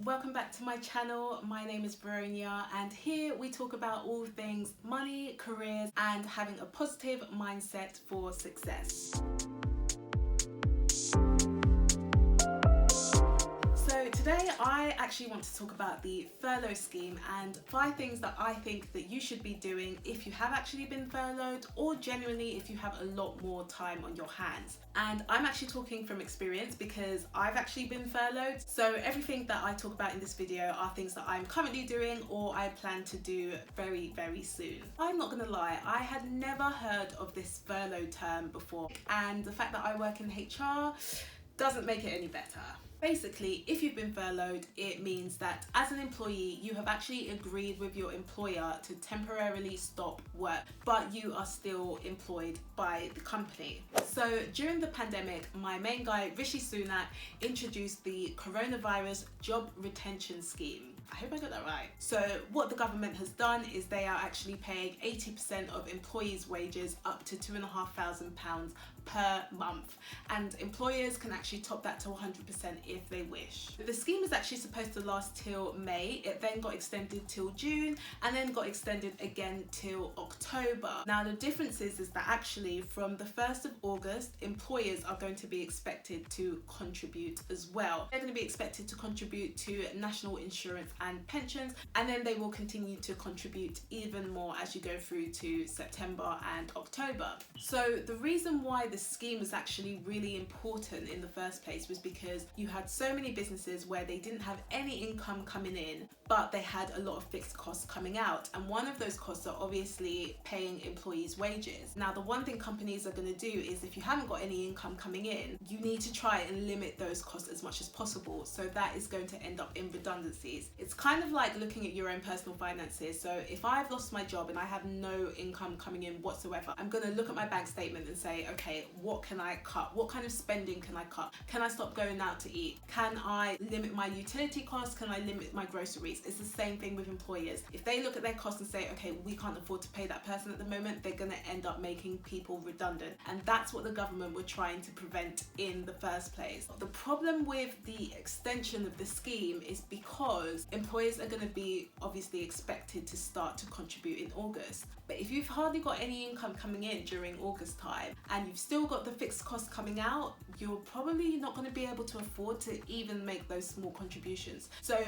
welcome back to my channel. My name is Veronia and here we talk about all things money, careers and having a positive mindset for success. So today I actually want to talk about the furlough scheme and 5 things that I think that you should be doing if you have actually been furloughed or genuinely if you have a lot more time on your hands. And I'm actually talking from experience because I've actually been furloughed. So everything that I talk about in this video are things that I'm currently doing or I plan to do very, very soon. I'm not gonna lie, I had never heard of this furlough term before, and the fact that I work in HR doesn't make it any better. Basically, if you've been furloughed, it means that as an employee, you have actually agreed with your employer to temporarily stop work, but you are still employed by the company. So during the pandemic, my main guy, Rishi Sunak, introduced the coronavirus job retention scheme. I hope I got that right. So what the government has done is they are actually paying 80% of employees' wages up to £2,500 per month, and employers can actually top that to 100% if they wish. The scheme is actually supposed to last till May. It then got extended till June and then got extended again till October. Now the difference is that actually from the 1st of August, employers are going to be expected to contribute as well. They're going to be expected to contribute to national insurance and pensions, and then they will continue to contribute even more as you go through to September and October. So the reason why the scheme was actually really important in the first place was because you had so many businesses where they didn't have any income coming in, but they had a lot of fixed costs coming out, and one of those costs are obviously paying employees' wages. Now the one thing companies are going to do is if you haven't got any income coming in, you need to try and limit those costs as much as possible, so that is going to end up in redundancies. It's kind of like looking at your own personal finances. So if I've lost my job and I have no income coming in whatsoever, I'm going to look at my bank statement and say, okay, what can I cut? What kind of spending can I cut? Can I stop going out to eat? Can I limit my utility costs? Can I limit my groceries? It's the same thing with employers. If they look at their costs and say, okay, we can't afford to pay that person at the moment, they're going to end up making people redundant. And that's what the government were trying to prevent in the first place. The problem with the extension of the scheme is because employers are going to be obviously expected to start to contribute in August. But if you've hardly got any income coming in during August time and you've still got the fixed costs coming out, you're probably not going to be able to afford to even make those small contributions. So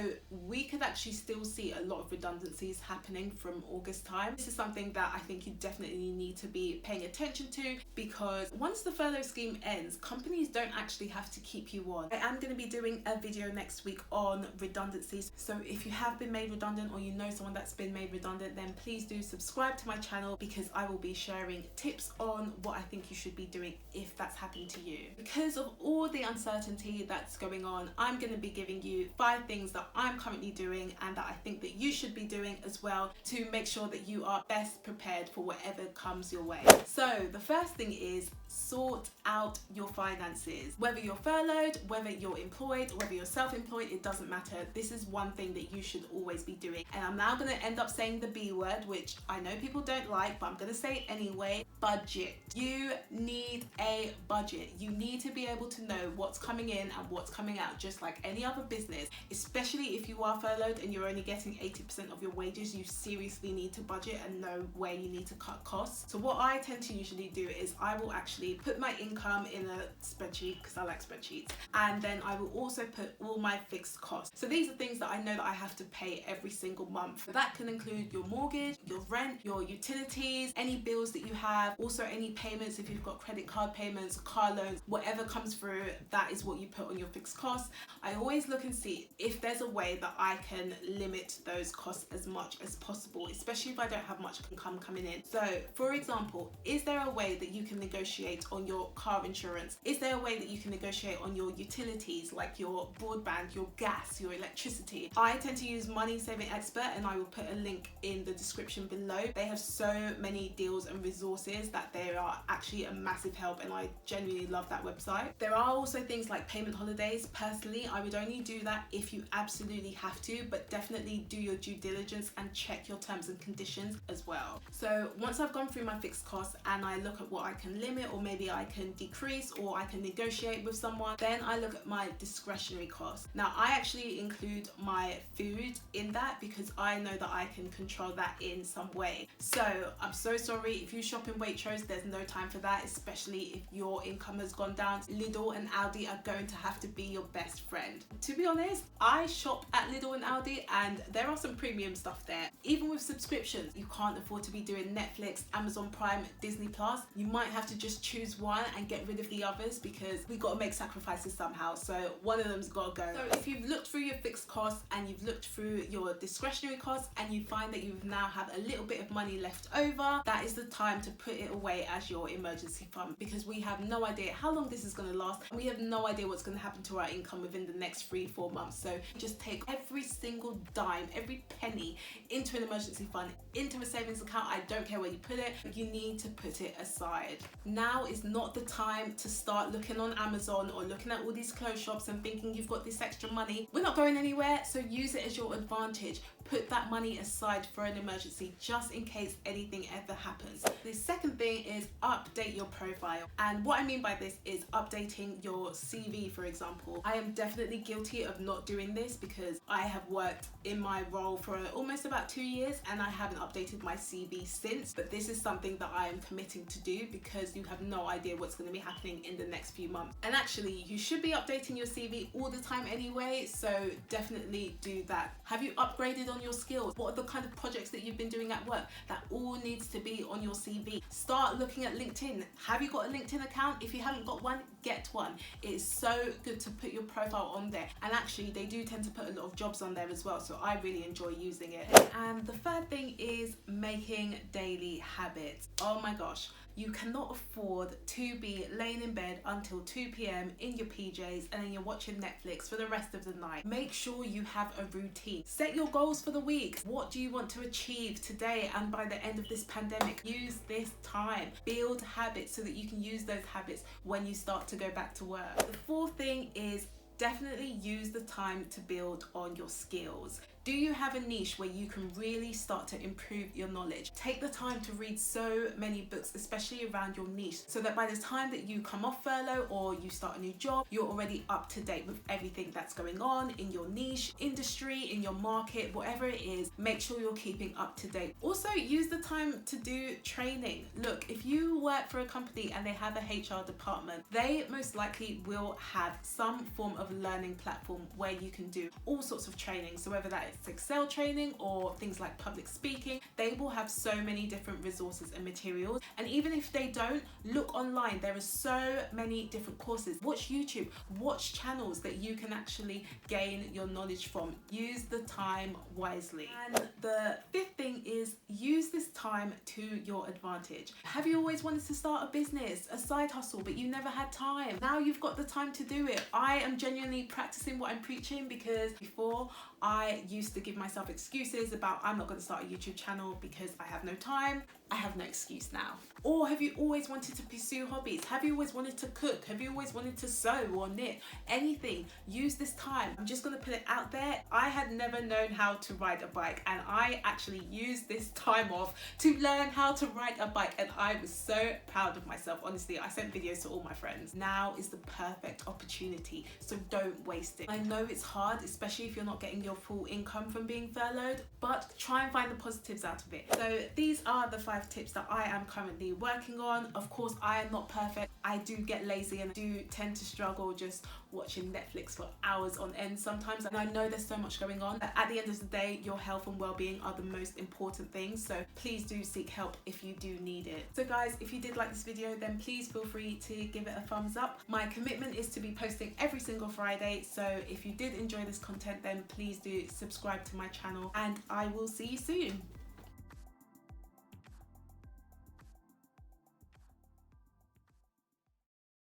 we could actually still see a lot of redundancies happening from August time. This is something that I think you definitely need to be paying attention to, because once the furlough scheme ends, companies don't actually have to keep you on. I am going to be doing a video next week on redundancies. So if you have been made redundant or you know someone that's been made redundant, then please do subscribe to my channel, because I will be sharing tips on what I think you should be doing if that's happened to you. Because of all the uncertainty that's going on, I'm going to be giving you 5 things that I'm currently doing and that I think that you should be doing as well to make sure that you are best prepared for whatever comes your way. So the first thing is sort out your finances. Whether you're furloughed, whether you're employed, whether you're self-employed, it doesn't matter. This is one thing that you should always be doing. And I'm now going to end up saying the B word, which I know people don't like, but I'm going to say it anyway. Budget. You need a budget. You need to be able to know what's coming in and what's coming out, just like any other business. Especially if you are furloughed and you're only getting 80% of your wages, you seriously need to budget and know where you need to cut costs. So what I tend to usually do is I will actually put my income in a spreadsheet, because I like spreadsheets, and then I will also put all my fixed costs. So these are things that I know that I have to pay every single month. That can include your mortgage, your rent, your utilities, any bills that you have, also any payments if you've got credit card payments, car loans, whatever comes through, that is what you put on your fixed costs. I always look and see if there's a way that I can limit those costs as much as possible, especially if I don't have much income coming in. So for example, is there a way that you can negotiate on your car insurance? Is there a way that you can negotiate on your utilities, like your broadband, your gas, your electricity? I tend to use Money Saving Expert, and I will put a link in the description below. They have so many deals and resources that they are actually a massive help, and I genuinely love that website. There are also things like payment holidays. Personally, I would only do that if you absolutely have to, but definitely do your due diligence and check your terms and conditions as well. So once I've gone through my fixed costs and I look at what I can limit or or maybe I can decrease or I can negotiate with someone. Then I look at my discretionary costs. Now I actually include my food in that because I know that I can control that in some way. So I'm so sorry if you shop in Waitrose, there's no time for that, especially if your income has gone down. Lidl and Aldi are going to have to be your best friend. To be honest, I shop at Lidl and Aldi and there are some premium stuff there. Even with subscriptions, you can't afford to be doing Netflix, Amazon Prime, Disney Plus. You might have to just choose one and get rid of the others because we got to make sacrifices somehow. So one of them's got to go. So if you've looked through your fixed costs and you've looked through your discretionary costs and you find that you now have a little bit of money left over, that is the time to put it away as your emergency fund, because we have no idea how long this is going to last. We have no idea what's going to happen to our income within the next 3-4 months. So just take every single dime, every penny into an emergency fund, into a savings account. I don't care where you put it, but you need to put it aside. Now is not the time to start looking on Amazon or looking at all these clothes shops and thinking you've got this extra money. We're not going anywhere, so use it as your advantage. Put that money aside for an emergency just in case anything ever happens. The second thing is update your profile. And what I mean by this is updating your CV, for example. I am definitely guilty of not doing this because I have worked in my role for almost about 2 years and I haven't updated my CV since. But this is something that I am committing to do because you have no idea what's going to be happening in the next few months. And actually, you should be updating your CV all the time anyway, so definitely do that. Have you upgraded on your skills? What are the kind of projects that you've been doing at work? That all needs to be on your CV. Start looking at LinkedIn. Have you got a LinkedIn account? If you haven't got one, get one. It is so good to put your profile on there, and actually they do tend to put a lot of jobs on there as well, so I really enjoy using it. And the third thing is making daily habits. Oh my gosh, you cannot afford to be laying in bed until 2 p.m. in your PJs and then you're watching Netflix for the rest of the night. Make sure you have a routine. Set your goals for the week. What do you want to achieve today and by the end of this pandemic? Use this time. Build habits so that you can use those habits when you start to go back to work. The fourth thing is definitely use the time to build on your skills. Do you have a niche where you can really start to improve your knowledge? Take the time to read so many books, especially around your niche, so that by the time that you come off furlough or you start a new job, you're already up to date with everything that's going on in your niche, industry, in your market, whatever it is. Make sure you're keeping up to date. Also, use the time to do training. Look, if you work for a company and they have a HR department, they most likely will have some form of learning platform where you can do all sorts of training. So whether that is Excel training or things like public speaking, they will have so many different resources and materials. And even if they don't, look online. There are so many different courses. Watch YouTube, watch channels that you can actually gain your knowledge from. Use the time wisely. And the fifth thing is use this time to your advantage. Have you always wanted to start a business, a side hustle, but you never had time? Now you've got the time to do it. I am genuinely practicing what I'm preaching because before I used to give myself excuses about I'm not going to start a YouTube channel because I have no time. I have no excuse now. Or have you always wanted to pursue hobbies? Have you always wanted to cook? Have you always wanted to sew or knit? Anything. Use this time. I'm just going to put it out there. I had never known how to ride a bike and I actually used this time off to learn how to ride a bike, and I was so proud of myself. Honestly, I sent videos to all my friends. Now is the perfect opportunity, so don't waste it. I know it's hard, especially if you're not getting your full income from being furloughed, but try and find the positives out of it. So these are the 5 tips that I am currently working on. Of course, I am not perfect. I do get lazy and do tend to struggle just watching Netflix for hours on end sometimes, and I know there's so much going on. At the end of the day, your health and well-being are the most important things, so please do seek help if you do need it. So guys, if you did like this video, then please feel free to give it a thumbs up. My commitment is to be posting every single Friday, so if you did enjoy this content, then please do subscribe to my channel and I will see you soon.